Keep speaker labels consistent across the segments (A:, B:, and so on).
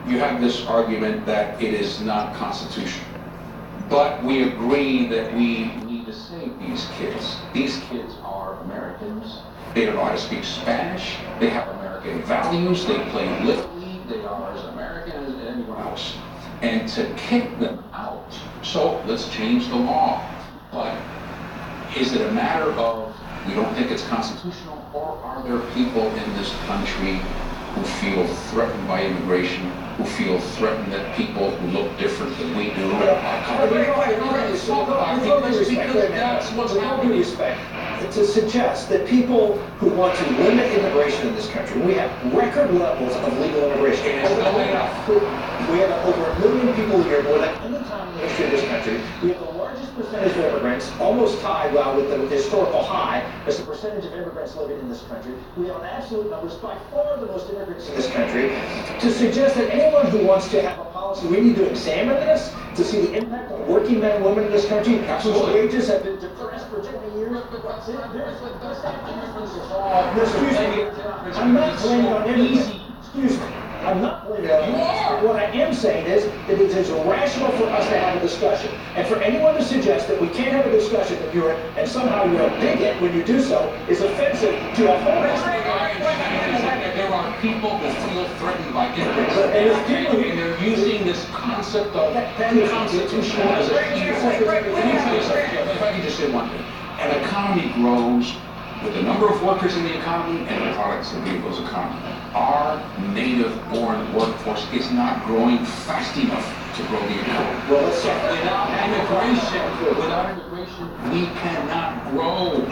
A: you have this argument that it is not constitutional. But we agree that we need to save these kids. These kids are Americans. They don't know how to speak Spanish. They have American values. They play Little League. They are as American as anyone else. And to kick them out, so let's change the law. But is it a matter of we don't think it's constitutional, or are there people in this country who feel threatened by immigration, who feel threatened that people who look different than we do are coming? Because that's what's happening.
B: To suggest that people who want to limit immigration in this country, we have record levels of legal immigration.
A: It is no enough.
B: We have over 1 million people a year, more than any time in the history of this country. We have the largest percentage of immigrants, almost tied with the historical high as the percentage of immigrants living in this country. We have absolute numbers, by far the most immigrants in this country. To suggest that anyone who wants to have a policy, we need to examine this to see the impact on working men and women in this country whose wages have been depressed for 20 years. I'm not blaming on everything. Excuse me. I'm not blaming on anyone. What I am saying is that it is rational for us to have a discussion. And for anyone to suggest that we can't have a discussion and somehow you're a bigot when you do so is offensive to a whole
A: There are people who feel threatened by immigration, and they're using this concept of unconstitutional as a If I could just say one thing. An economy grows with the number of workers in the economy and the products that leave those economy. Our native-born workforce is not growing fast enough to grow the economy. Without immigration, we cannot grow.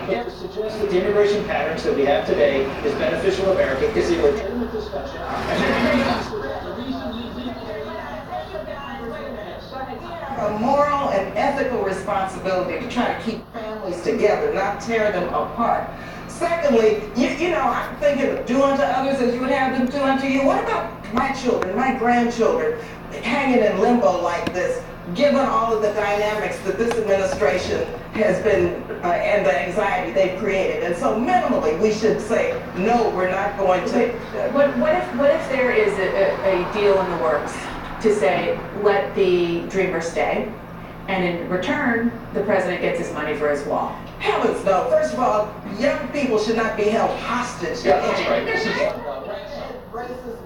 B: But to suggest that the immigration patterns that we have today is beneficial to America is a legitimate discussion.
C: A moral and ethical responsibility to try to keep families together, not tear them apart. Secondly, you know, I'm thinking of do unto others as you would have them do unto you. What about my children, my grandchildren, hanging in limbo like this, given all of the dynamics that this administration has been, and the anxiety they've created? And so minimally, we should say, no, we're not going to.
D: What if there is a deal in the works to say, let the dreamer stay, and in return, the president gets his money for his wall?
C: Heavens no. First of all, young people should not be held hostage.
A: Yeah, that's right. This is
C: Racist.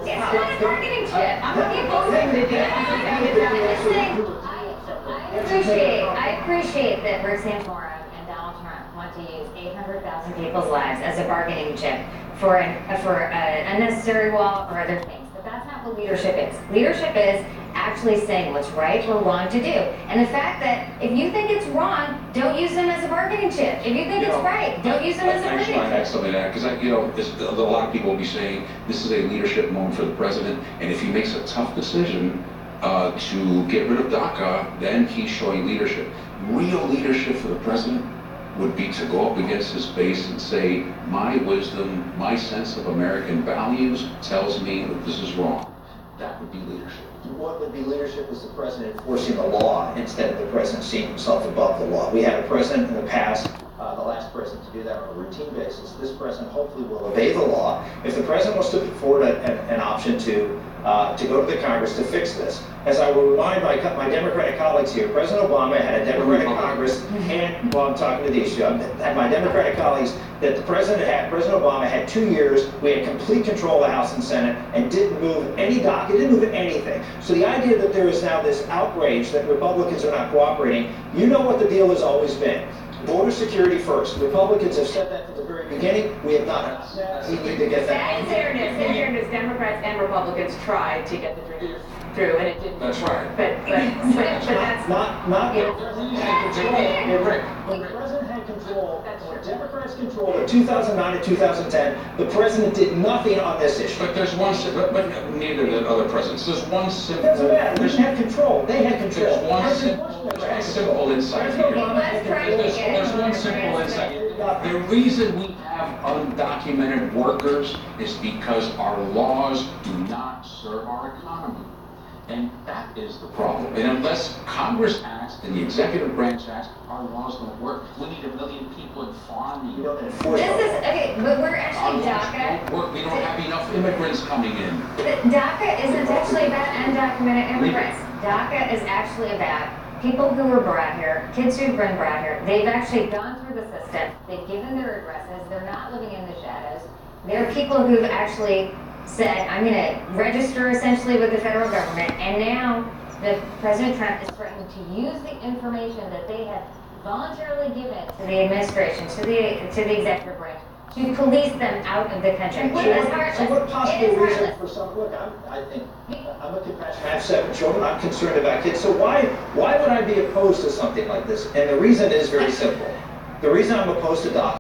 E: It's not a bargaining chip. I'm not opposing to do I appreciate that Rick Santorum and Donald Trump want to use 800,000 people's lives as a bargaining chip for an unnecessary wall or other things. But that's not what leadership is. Leadership is actually saying what's right or wrong to do. And the fact that if you think it's wrong, don't use them as a bargaining chip. If you think it's right, don't use them as a bargaining chip.
A: I add something to that, because a lot of people will be saying this is a leadership moment for the president, and if he makes a tough decision to get rid of DACA, then he's showing leadership. Real leadership for the president would be to go up against his base and say, my wisdom, my sense of American values tells me that this is wrong. That would be leadership.
B: What would be leadership is the president enforcing the law instead of the president seeing himself above the law. We had a president in the past, the last president, to do that on a routine basis. This president hopefully will obey the law. If the president wants to put forward an option to go to the Congress to fix this, as I will remind my Democratic colleagues here, President Obama had a Democratic Congress, and while I'm talking to these two, and my Democratic colleagues, that President Obama had 2 years, we had complete control of the House and Senate, and didn't move any docket, didn't move anything. So the idea that there is now this outrage that Republicans are not cooperating, you know what the deal has always been. Border security first. Republicans have said that from the very beginning. We have not. We need to get that.
D: In fairness, Democrats and Republicans tried to get the dream through, and it didn't.
A: That's right.
D: But that's
B: not. The president had control. When Democrats controlled in 2009 and 2010, the president did nothing on this issue.
A: But there's one, but neither did other presidents. There's one simple.
B: Doesn't matter. We had control. They had control.
A: There's one simple insight here. There's one simple insight. The reason we have undocumented workers is because our laws do not serve our economy. And that is the problem. And unless Congress acts and the executive branch acts, our laws don't work. We need 1 million people in farming.
B: You don't enforce
E: This is,
B: it.
E: okay, but we're
A: Our
E: actually
A: laws
E: DACA.
A: don't work. We don't have enough immigrants coming in.
E: DACA isn't actually about undocumented immigrants. DACA is actually about people who were brought here, kids who've been brought here. They've actually gone through the system. They've given their addresses. They're not living in the shadows. There are people who've actually said, I'm going to register essentially with the federal government, and now the President Trump is threatening to use the information that they have voluntarily given to the administration, to the executive branch, to police them out of the country.
B: So
E: It is
B: what
E: heartless.
B: possible
E: It is
B: reason
E: heartless.
B: for some, look, I'm a compassionate, I have 7 children, I'm concerned about kids, so why would I be opposed to something like this? And the reason is very simple. The reason I'm opposed to DACA